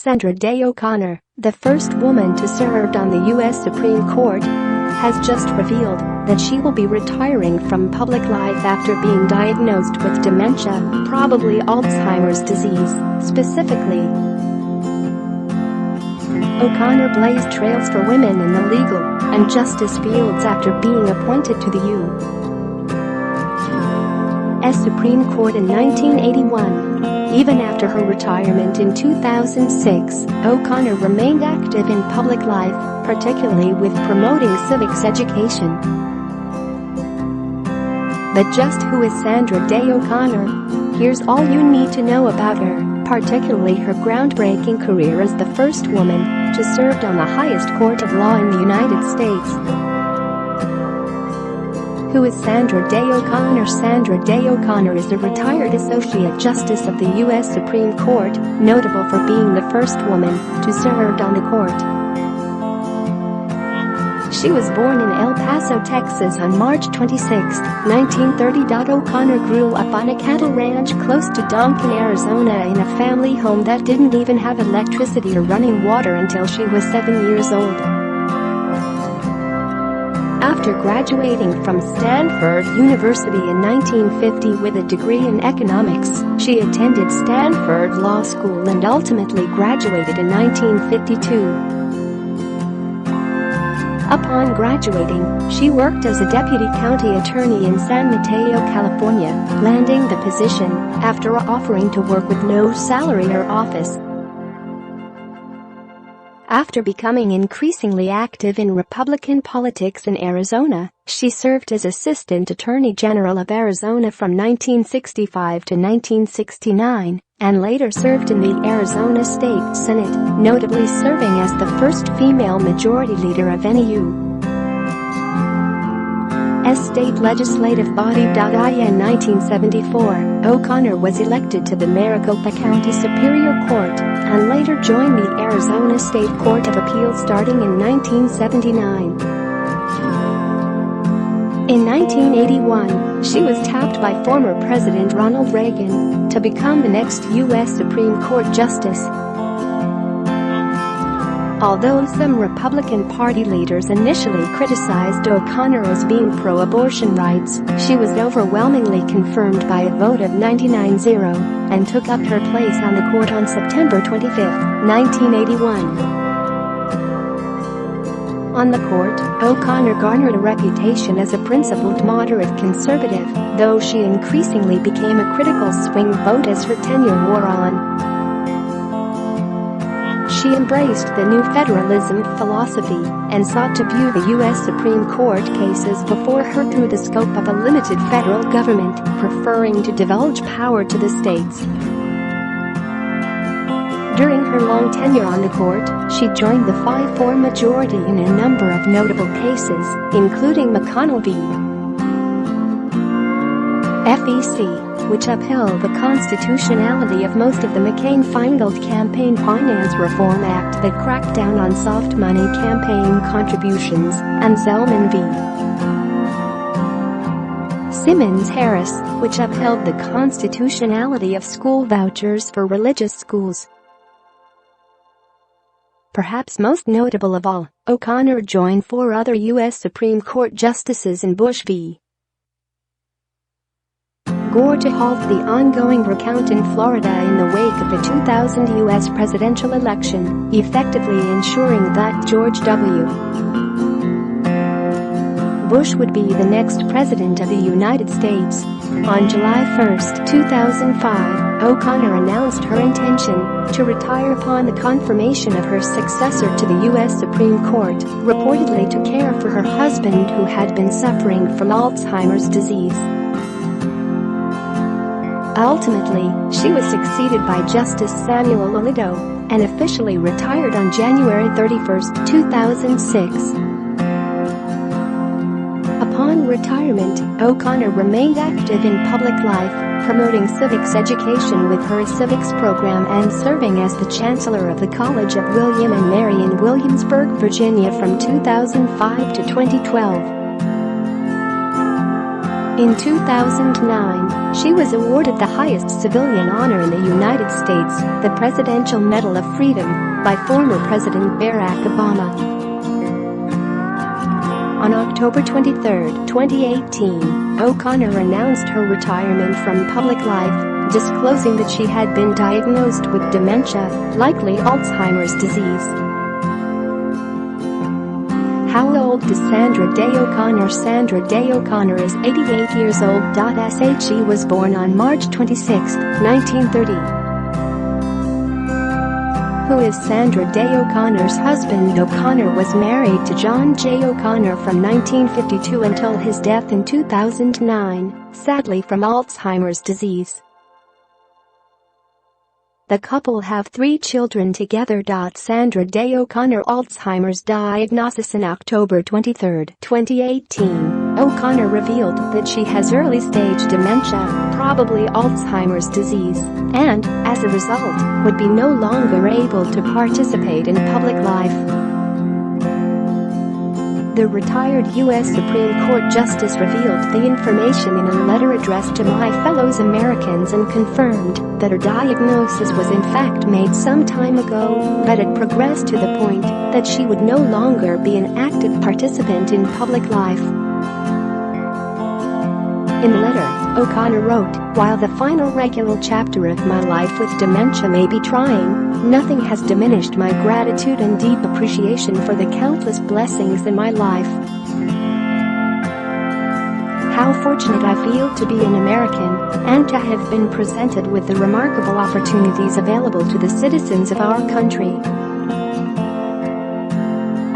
Sandra Day O'Connor, the first woman to serve on the U.S. Supreme Court, has just revealed that she will be retiring from public life after being diagnosed with dementia, probably Alzheimer's disease, specifically. O'Connor blazed trails for women in the legal and justice fields after being appointed to the U.S. Supreme Court in 1981. Even after her retirement in 2006, O'Connor remained active in public life, particularly with promoting civics education. But just who is Sandra Day O'Connor? Here's all you need to know about her, particularly her groundbreaking career as the first woman to serve on the highest court of law in the United States. Who is Sandra Day O'Connor? Sandra Day O'Connor is a retired Associate Justice of the U.S. Supreme Court, notable for being the first woman to serve on the court. She was born in El Paso, Texas on March 26, 1930. O'Connor grew up on a cattle ranch close to Duncan, Arizona in a family home that didn't even have electricity or running water until she was 7 years old. After graduating from Stanford University in 1950 with a degree in economics, she attended Stanford Law School and ultimately graduated in 1952. Upon graduating, she worked as a deputy county attorney in San Mateo, California, landing the position after offering to work with no salary or office. After becoming increasingly active in Republican politics in Arizona, she served as Assistant Attorney General of Arizona from 1965 to 1969, and later served in the Arizona State Senate, notably serving as the first female majority leader of any U.S. state legislative body. In 1974, O'Connor was elected to the Maricopa County Superior Court and later joined the Arizona State Court of Appeals starting in 1979. In 1981, she was tapped by former President Ronald Reagan to become the next U.S. Supreme Court Justice. Although some Republican Party leaders initially criticized O'Connor as being pro-abortion rights, she was overwhelmingly confirmed by a vote of 99-0 and took up her place on the court on September 25, 1981. On the court, O'Connor garnered a reputation as a principled moderate conservative, though she increasingly became a critical swing vote as her tenure wore on. She embraced the new federalism philosophy and sought to view the U.S. Supreme Court cases before her through the scope of a limited federal government, preferring to divulge power to the states. During her long tenure on the court, she joined the 5-4 majority in a number of notable cases, including McConnell v. FEC, which upheld the constitutionality of most of the McCain-Feingold Campaign Finance Reform Act that cracked down on soft money campaign contributions, and Zelman v. Simmons-Harris, which upheld the constitutionality of school vouchers for religious schools. Perhaps most notable of all, O'Connor joined 4 other U.S. Supreme Court justices in Bush v. Gore to halt the ongoing recount in Florida in the wake of the 2000 U.S. presidential election, effectively ensuring that George W. Bush would be the next president of the United States. On July 1, 2005, O'Connor announced her intention to retire upon the confirmation of her successor to the U.S. Supreme Court, reportedly to care for her husband who had been suffering from Alzheimer's disease. Ultimately, she was succeeded by Justice Samuel Alito and officially retired on January 31, 2006. Upon retirement, O'Connor remained active in public life, promoting civics education with her civics program and serving as the Chancellor of the College of William and Mary in Williamsburg, Virginia from 2005 to 2012. In 2009, She was awarded the highest civilian honor in the United States, the Presidential Medal of Freedom, by former President Barack Obama. On October 23, 2018, O'Connor announced her retirement from public life, disclosing that she had been diagnosed with dementia, likely Alzheimer's disease. How old is Sandra Day O'Connor? Sandra Day O'Connor is 88 years old. She was born on March 26, 1930. Who is Sandra Day O'Connor's husband? O'Connor was married to John J. O'Connor from 1952 until his death in 2009, sadly from Alzheimer's disease. The couple have 3 children together. Sandra Day O'Connor Alzheimer's diagnosis. In October 23, 2018, O'Connor revealed that she has early-stage dementia, probably Alzheimer's disease, and, as a result, would be no longer able to participate in public life. The retired U.S. Supreme Court Justice revealed the information in a letter addressed to my fellow Americans and confirmed that her diagnosis was in fact made some time ago, but had progressed to the point that she would no longer be an active participant in public life. In the letter, O'Connor wrote, "While the final regular chapter of my life with dementia may be trying, nothing has diminished my gratitude and deep appreciation for the countless blessings in my life. How fortunate I feel to be an American and to have been presented with the remarkable opportunities available to the citizens of our country."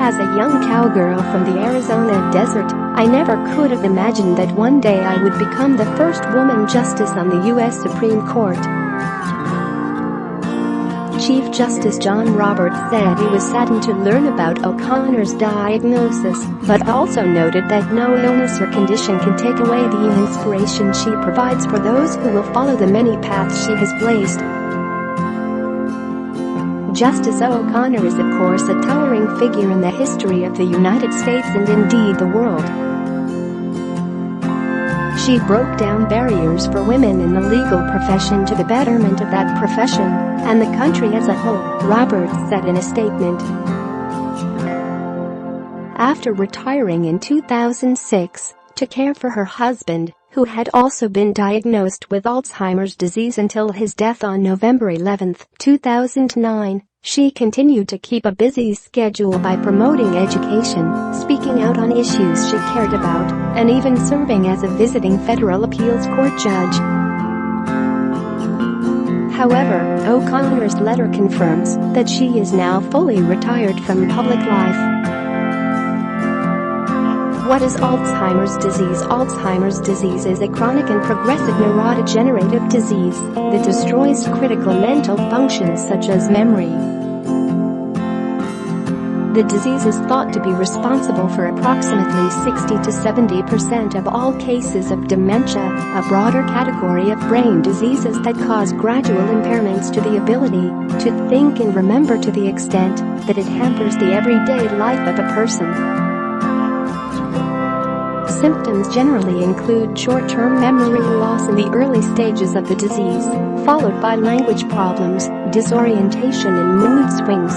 As a young cowgirl from the Arizona desert, I never could have imagined that one day I would become the first woman justice on the U.S. Supreme Court. Chief Justice John Roberts said he was saddened to learn about O'Connor's diagnosis, but also noted that no illness or condition can take away the inspiration she provides for those who will follow the many paths she has blazed. Justice O'Connor is, of course, a towering figure in the history of the United States and indeed the world. She broke down barriers for women in the legal profession to the betterment of that profession and the country as a whole, Roberts said in a statement. After retiring in 2006 to care for her husband, who had also been diagnosed with Alzheimer's disease until his death on November 11, 2009, she continued to keep a busy schedule by promoting education, speaking out on issues she cared about, and even serving as a visiting federal appeals court judge. However, O'Connor's letter confirms that she is now fully retired from public life. What is Alzheimer's disease? Alzheimer's disease is a chronic and progressive neurodegenerative disease that destroys critical mental functions such as memory. The disease is thought to be responsible for approximately 60 to 70% of all cases of dementia, a broader category of brain diseases that cause gradual impairments to the ability to think and remember to the extent that it hampers the everyday life of a person. Symptoms generally include short-term memory loss in the early stages of the disease, followed by language problems, disorientation and mood swings.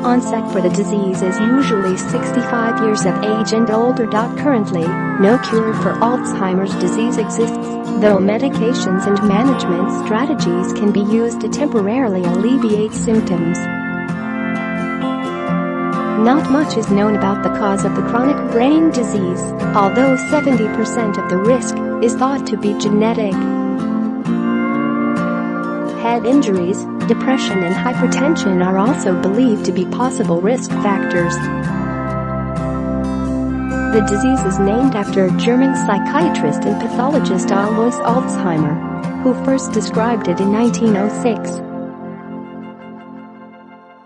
Onset for the disease is usually 65 years of age and older. Currently, no cure for Alzheimer's disease exists, though medications and management strategies can be used to temporarily alleviate symptoms. Not much is known about the cause of the chronic brain disease, although 70% of the risk is thought to be genetic. Head injuries, depression and hypertension are also believed to be possible risk factors. The disease is named after German psychiatrist and pathologist Alois Alzheimer, who first described it in 1906.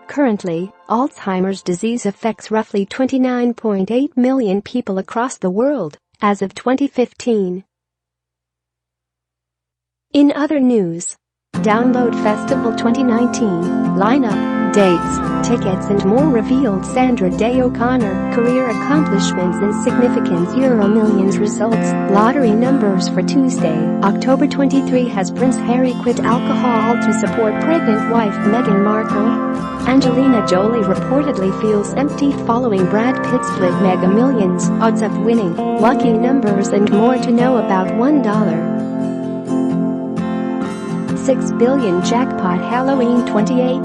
Currently, Alzheimer's disease affects roughly 29.8 million people across the world, as of 2015. In other news, Download Festival 2019 lineup. dates, tickets and more revealed. Sandra Day O'Connor, career accomplishments and significance. Millions results, lottery numbers for Tuesday, October 23 has Prince Harry quit alcohol to support pregnant wife Meghan Markle? Angelina Jolie reportedly feels empty following Brad Pitt split. Mega Millions, odds of winning, lucky numbers and more to know about. $1.6 billion jackpot. Halloween 2018,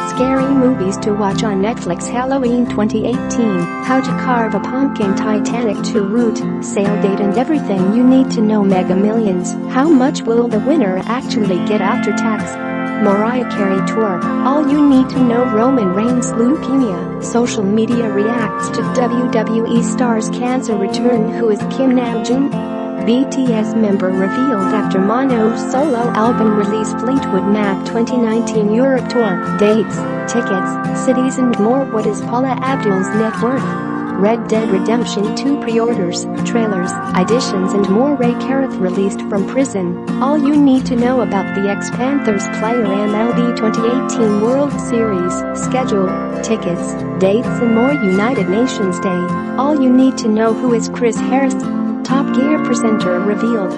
scary movies to watch on Netflix. Halloween 2018, how to carve a pumpkin. Titanic 2 route, sale date and everything you need to know. Mega Millions, how much will the winner actually get after tax? Mariah Carey tour, all you need to know. Roman Reigns leukemia, social media reacts to WWE star's cancer return. Who is Kim Namjoon? BTS member revealed after mono solo album release. Fleetwood Mac 2019 Europe tour, dates, tickets, cities and more. What is Paula Abdul's net worth? Red Dead Redemption 2 pre-orders, trailers, editions and more. Ray Gareth released from prison, all you need to know about the ex-Panthers player. MLB 2018 World Series, schedule, tickets, dates and more. United Nations Day, all you need to know. Who is Chris Harris? Top Gear presenter revealed.